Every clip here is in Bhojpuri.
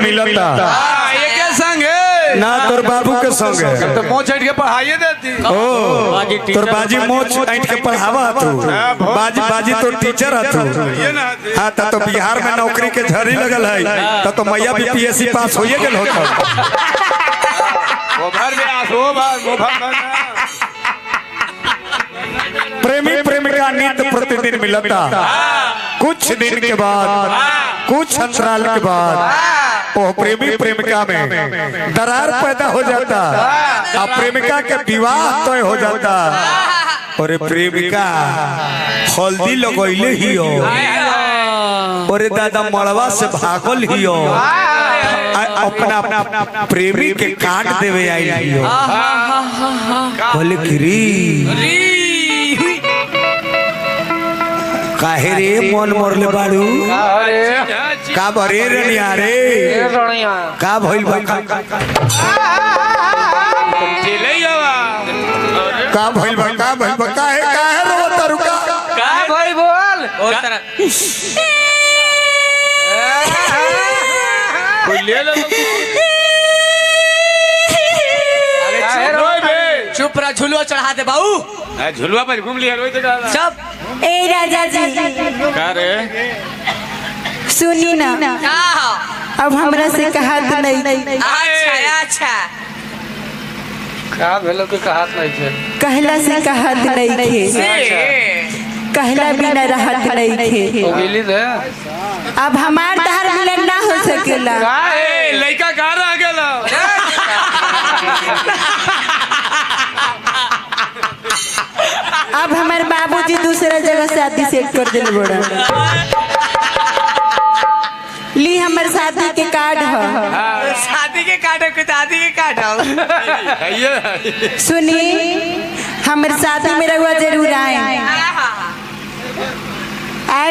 मिलता ये क्या संग है ना तोर बाबू के संग है तो मोच हट के पढ़ाइए देती ओ तोर बाजी मोच ऐठ के पढ़ावा तू बाजी बाजी तो टीचर है तू ये ना हाँ तो बिहार में नौकरी के झड़ी लगल है तो मैया बीपीएससी पास होइए गेल होता वो भर में आसो वो भर प्रेमी प्रेमिका नित्य प्रतिदिन मिलता कुछ दिन के बाद कुछ अंतराल के बाद वो प्रेमी प्रेमिका में दरार पैदा हो जाता और प्रेमिका के विवाह तय हो जाता और प्रेमिका हल्दी लगैले ही हो और दादा मड़वा से भागल ही हो अपना प्रेमी के काट देवे आई हो बोले गिरी काहे रे मन मोरले बाड़ू का भरे रनिया रे का भइल बा का भइल बा काहे रो तरुका का भाई बोल ओ तरह कोई ले लो चुप रहा झुलुआ चढ़ा दे बाऊ झुलवा पर घूम लिया रोई तो चुप ए राजा जी का रे सुनी ना अब हमरा से कहा नहीं अच्छा अच्छा का भेलो के कहत नहीं थे कहला से कहा नहीं थे कहला बिना रहत नहीं थे ओ गेली दे अब हमार तहार मिलन ना हो सकेला काहे लइका का रह गेलो अब हमारे बाबूजी दूसरा जगह शादी सेट कर दिल बड़ा ली हमारे शादी के कार्ड है शादी के कार्ड के दादी के कार्ड सुनी हमारे शादी में रहुआ जरूर आए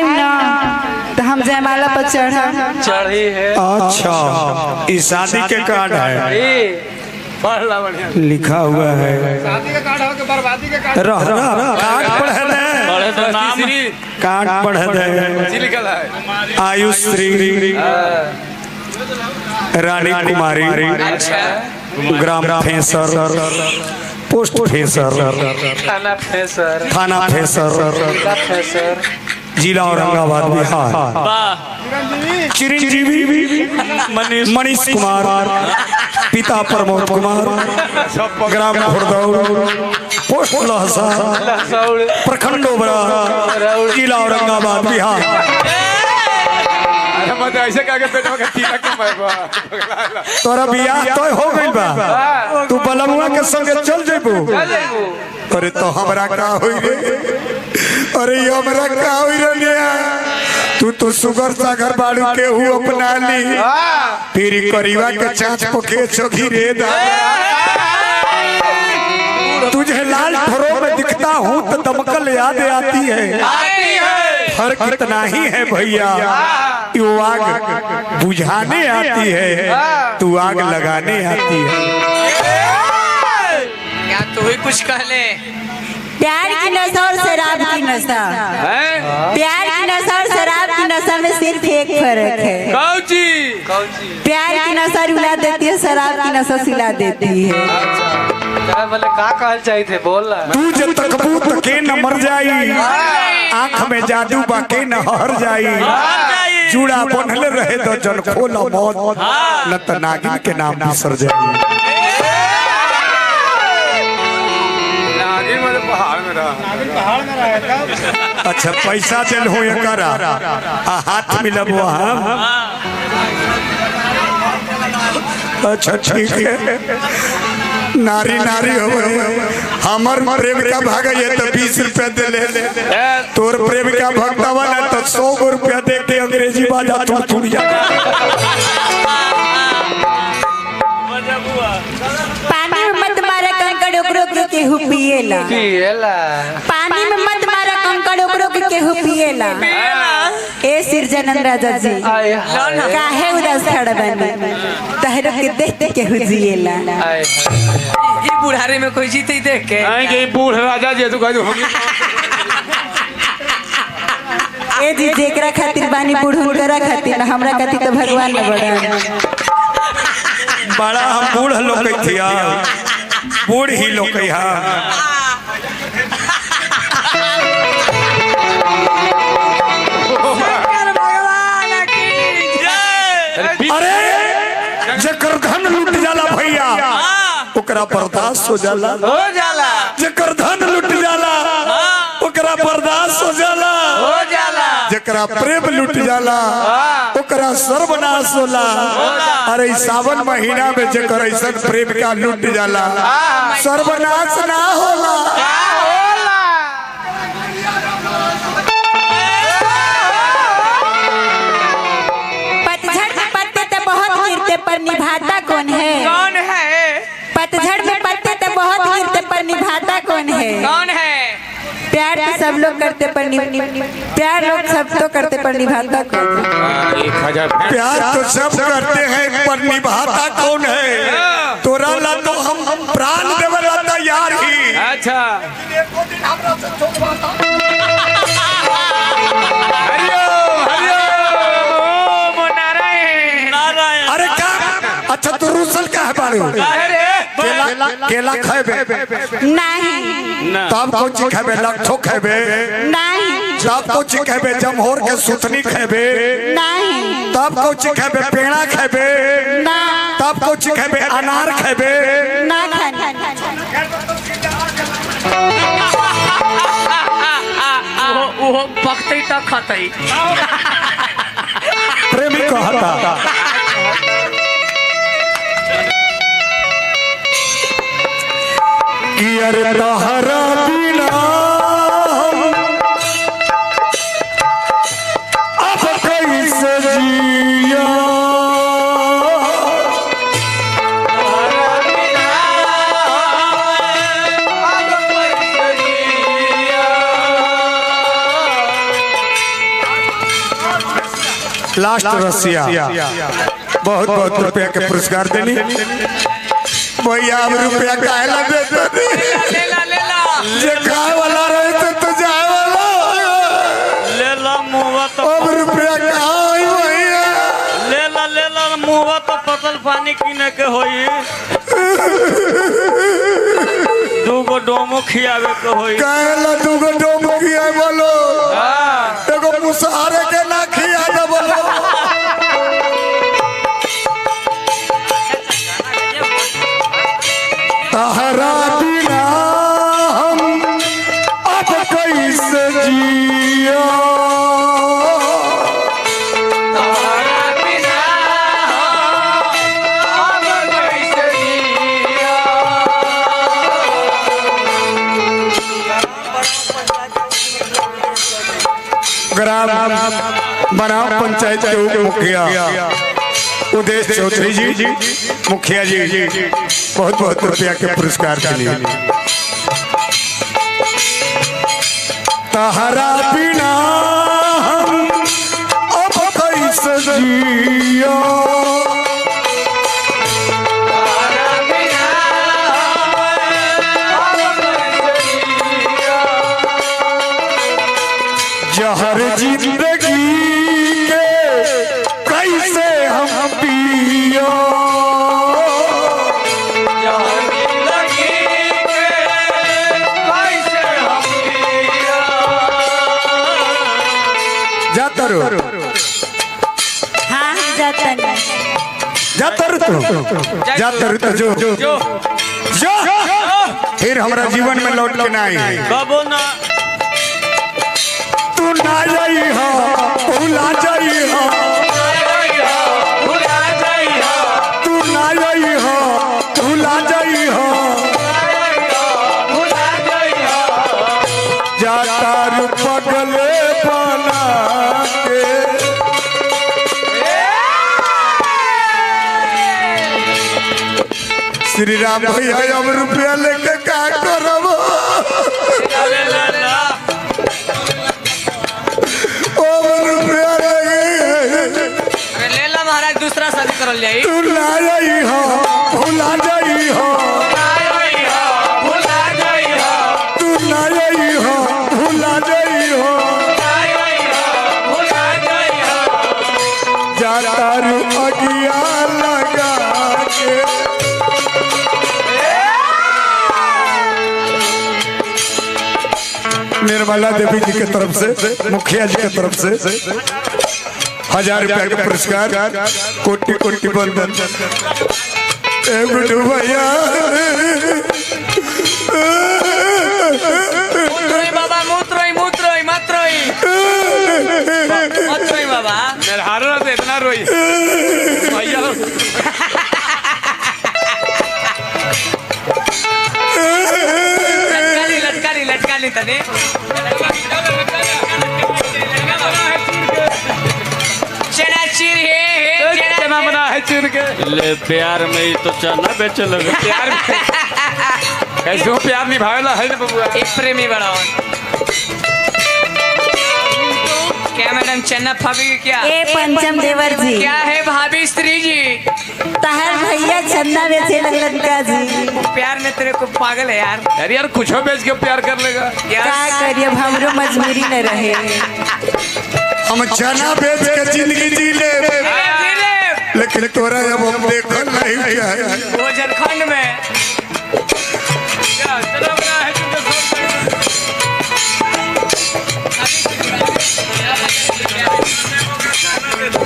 ना तो हम जयमाला पर चढ़ी है अच्छा इस शादी के कार्ड है लिखा हुआ है शादी का कार्ड हो के बर्बादी का कार्ड कार्ड पढ़े बड़े तो नाम कार्ड पढ़े जी लिखल है Ayushree Rani Kumari gram phasor post phasor थाना फेसर जिला औरंगाबाद बिहार चिरंजीवी मनीष कुमार पिता प्रमोद कुमार ग्राम खुरदौड़ पोस्ट लहसा प्रखंड ओबरा जिला औरंगाबाद बिहार मत ऐसे कागे पेटवा के तीला के मारबा तोरा बियाह तय हो गइल बा तू बलमुआ के संगे चल जेबू अरे तो हमरा का होई रे अरे हमरा का होई रे तू तो सुगर सागर बाड़ू के हु अपना ली तेरी करीवा के चाच पके चोखी रे दा तुझे लाल ठोरों में दिखता हूँ तो दमकल याद आती है फर्क इतना ही है भैया वो आग बुझाने आती है तू आग लगाने आती है क्या तू ही कुछ कह ले प्यार की नशा और शराब की नशा प्यार की नशा और शराब की नशा में सिर्फ एक फर्क है कौची प्यार की नशा रुला देती है शराब की नशा सिला देती है मतलब का कहल चाहिए थे बोल तू जब तक बूत के न मर जाई आँख में जादू बाके न हर जाई जूड़ा बनल रहे तो जन खोला मौत न तो नागिन के नाम बिसर जाई पहाड़ में रहा अच्छा पैसा दिल हो एकरा हाथ मिलब हम अच्छा ठीक है नारी नारी हो हमर प्रेमिका भागे तो 20 रुपया दे ले तोर प्रेमिका भक्तवा ना तो 100 रुपया दे के अंग्रेजी बाजा तू चुड़िया पानी में मत मारा कंकड़ ओकरो के हु पिएला पानी में मत मारा कंकड़ ओकरो के हु पिएला ए सिरजनन राजा जी काहे उदास खड़ा बनी तहरो के देख के हु जिएला ये बुढ़ारे में कोई जीते ही देख के नहीं कि बूढ़ राजा जी तू कह दो ए जी जेकरा खातिर बानी बूढ़ हुनकरा खातिर हमरा खातिर तो भगवान न बड़ा बड़ा हम बूढ़ लोग थिया बूढ़ ही लोग अरे जकर धन लुट जाला भैया ओकरा बर्दाश्त हो जाला जकर धन लुट जाला ओकरा बर्दाश्त हो जाला जकरा प्रेम लुट जाला ओकरा सर्वनाश होला। अरे सावन महीना में जकर ऐसा प्रेम का लुट जाला सर्वनाश ना होला। पतझड़ में पत्ते तो बहुत गिरते पर निभाता कौन है? कौन है? पतझड़ में पत्ते तो बहुत गिरते पर निभाता कौन है? कौन है? प्यार तो सब लोग करते पर प्यार लोग सब तो करते पर निभाता कौन है? प्यार तो सब करते हैं पर निभाता कौन है? तोरा ला तो हम प्राण देवे ला तैयार ही। अच्छा अरे क्या अच्छा तू रूसल का है बारू केला खाबे नहीं तब कोची खाबे लट्ठो खाबे नहीं तब कोची खाबे जमहोर के सुथनी खाबे नहीं तब कोची खाबे पेड़ा खाबे ना तब कोची खाबे अनार खाबे ना खाना वो पकते तक खाते प्रेमी कहता कि अरे तहरा बिना अब कैसे जिया लास्ट रसिया बहुत बहुत रुपया के पुरस्कार देनी भैया अब रुपया काहे ला देते जे खाए वाला रहते तो जाए वाला ले ला मुआ तो अब रुपया कहाँ भैया ले ला मुआ तो फसल पानी किने के होई दूगो डोमो खियावे के होई काहे ला दूगो डोम किया बोलो एगो मुसहारे के ना खिया दे बोलो तहरा बिना हम अब कैसे जिया ग्राम बनाम पंचायत के उप मुखिया उदेश चौधरी जी मुखिया जी बहुत बहुत रुपया के पुरस्कार के लिए तहरा बिना हम अब कैसे जिया जहर जिंदगी के कैसे हम पियो जातर हाँ जातन जातर तो जो फिर हमारा जीवन में लौट के ना आई बाबू ना तू ना जाई हो भूला जाई हो तू ना जाई हो भूला जाई हो जाता पगले बना के श्री राम भैया अब रुपया लेके का करब महाराज दूसरा शादी करल जाई तू ना जाई हो भूला जाई हो तू ना जाई हो भूला जाई हो जाता अगिया लगा के निर्मला देवी जी की तरफ से, मुखिया जी की तरफ से 1000 रुपया का पुरस्कार, कोटि कोटि बंदन। ए गुड्डू भैया मूत्रोई बाबा, मूत्रोई मूत्रोई मत रोई, मत रोई बाबा। मेरे हारो से इतना रोई भैया। लटका ली तने। चना चीर है चना बना है चीर के। ले प्यार में ही तो चना बेचे लगे। प्यार कैसे प्यार निभावेला है ना बबुआ। एक प्रेमी बड़ा क्या मैडम चन्ना फाबी क्या? ए पंचम देवर जी, क्या है भाभी स्त्री जी? तहर भैया चंदा बेचे लगलन का जी। प्यार में तेरे को पागल है यार। अरे यार कुछ बेच के प्यार कर लेगा। का करिए, हमरो मजबूरी न रहे। हम चना बेच के जिंदगी जी ले, लेकिन तोरा जब हम देखल नहीं क्या है वो झारखंड में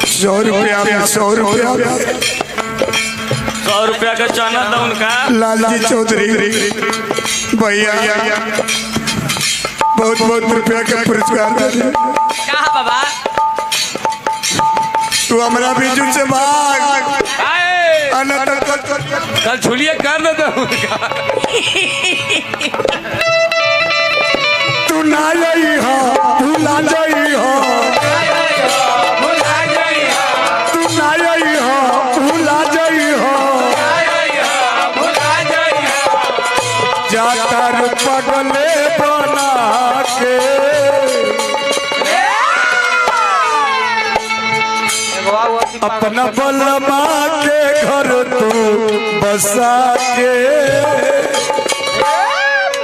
100 रुपया 100 रुपया 100 रुपया का चना था उनका। लालजी चौधरी भैया बहुत बहुत रुपया का पुरस्कार दे। कहा बाबा तू हमारा बीजू से भाग। कल झुलिया कर लेता हूँ। तू ना जाई हो, तू ना जाई हो, तू ना जाई हो, भूला जाई हो, जाता रू पगले बना के। अपना बलमा के घर तू बसा के,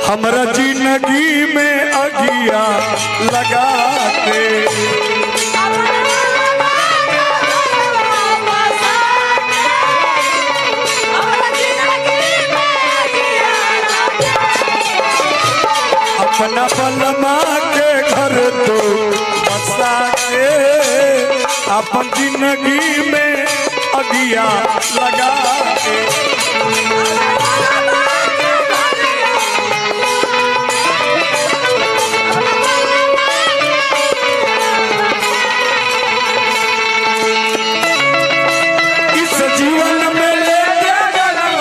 हमरा जिंदगी में अगिया लगा के। अपना बलमा के घर तू बसा के, अपन जिंदगी में अगिया लगा के। इस जीवन में लेके जन्म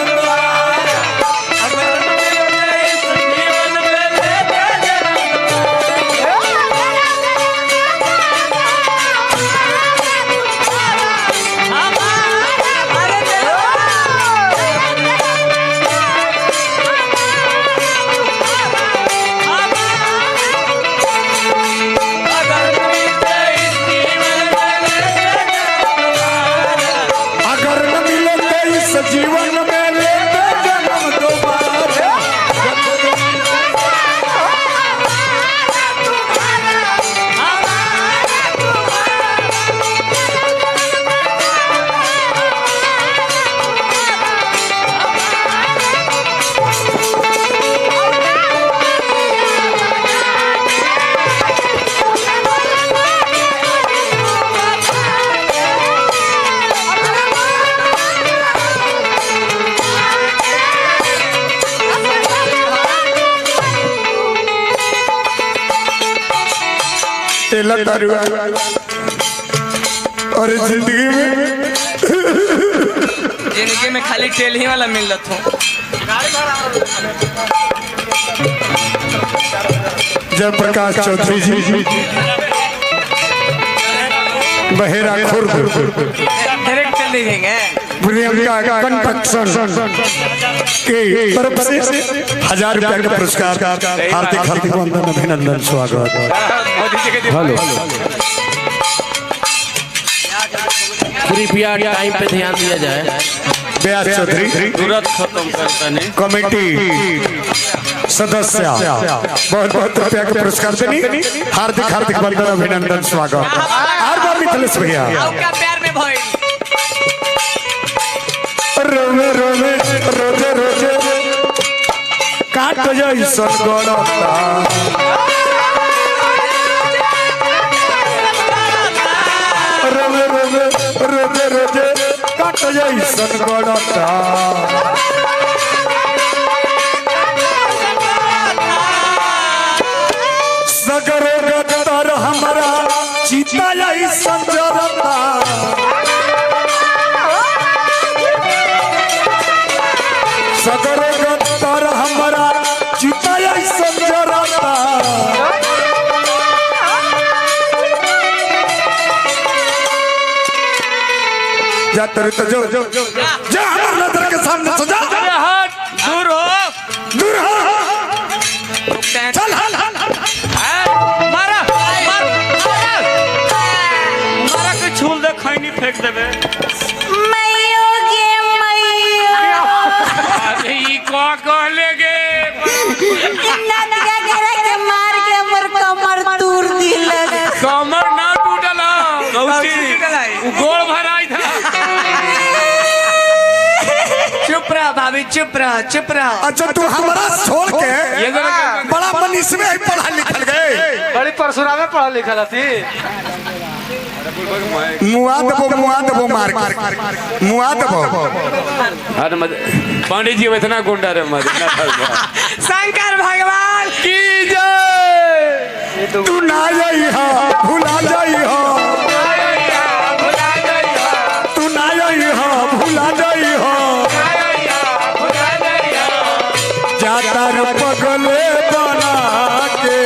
जीवन में लेते जन्म दोबारा। और जिंदगी में खाली तेल ही वाला मिल रहा था। जयप्रकाश चौधरी जी बहेरा खुर्द डायरेक्ट चल देंगे। प्रियंका कंस्ट्रक्शन की तरफ से 1000 रुपया का पुरस्कार, हार्दिक हार्दिक वंदन, अभिनंदन, स्वागत। हेलो कृपया टाइम पे ध्यान दिया जाए। ब्यास चौधरी तुरंत खत्म करता नहीं। कमेटी सदस्य बहुत बहुत रुपया का पुरस्कार देनी, हार्दिक हार्दिक वंदन, अभिनंदन, स्वागत। हर बार मिथिलेश भैया आपका प्यार में भाई रोवे रोवे रोजे रोजे काट जैसन गड़ता पर्वत जैसन गड़ता सगर गदर हमारा चिता जैसन जरता सगर गदर हमारा चिता जैसन जरता जा तेरे तो जो जा हमारे नजर के सामने से जा हट दूर हो दूर हो चल मारा मारा के छूल दे खैनी फेंक देबे मैयो गे मैयो अरे ई को कहले गे नदिया गिरा के मार के हमर कमर तोड़ दिलक कमर ना टूटल कौची गोड़ भराई था चुप रह भाभी चुप रह अच्छा तू हमारा छोड़ के ये जरा बड़ा मनीष में पढ़ा लिखल गए बड़ी परशुराम में पढ़ा लिखल थी मुआ दबो मार मुआ दबो हर मत पंडित जी इतना गुंडा रे मत ना था शंकर भगवान की जय तू ना जाई हो भुला जाई हो तू ना जाई हो भुला जाई हो जाता रे पगले बना के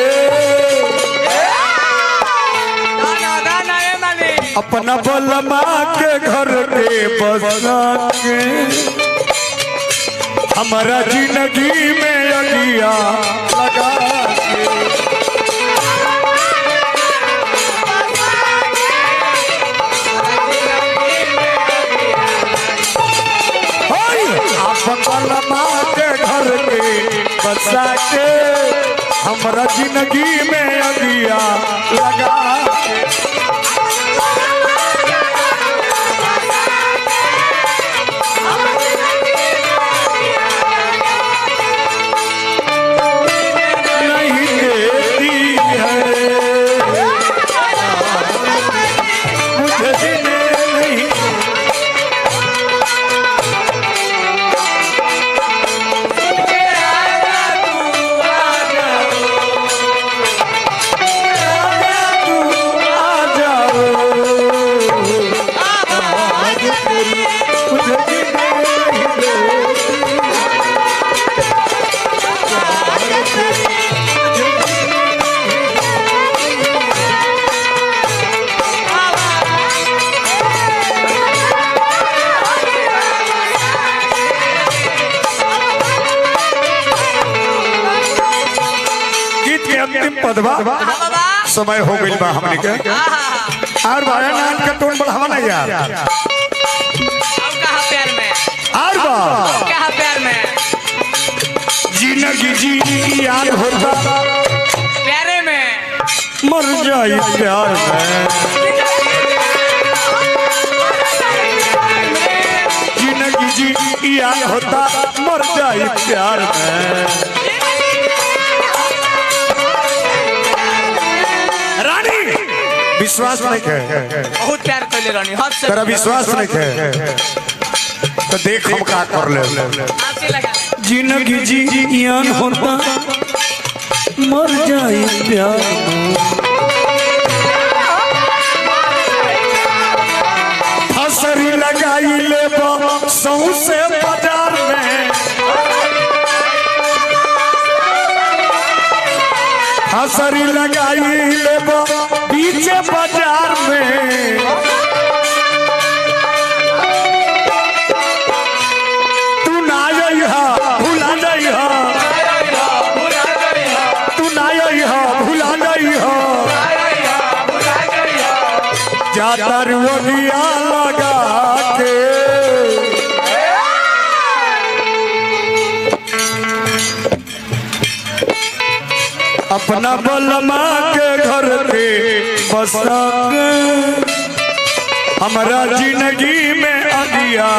दाना ए माली अपना बलमा के घर के बसा के हमारा जिंदगी में अगिया लगा के बलमा के घर के बसा के हमारा जिंदगी में अगिया लगा के नहीं देती है मुझे जीने नहीं अंतिम पदवा समय हो गई बा हमने के और भाया नाम का टोन बढ़ावा ना यार अब कहा प्यार में और बा कहा प्यार में जिंदगी जी याद होता प्यारे में मर जाई प्यार में जिंदगी जी याद होता मर जाई प्यार में रानी विश्वास नहीं है बहुत प्यार कर ले रानी हद से तेरा विश्वास नहीं है तो देख हम का कर ले आंसू लगा जिंदगी जी यान होता मर जाए प्यार फसरी लगाई ले सौ से बाजार में फसरी लगाई ले बीच बाजार में तू ना जइहा भुला जइहा तू ना जइहा भुला जइहा जाता रुनिया लगा के अपना बलमा के घर के बसा के हमारा जिंदगी में अगिया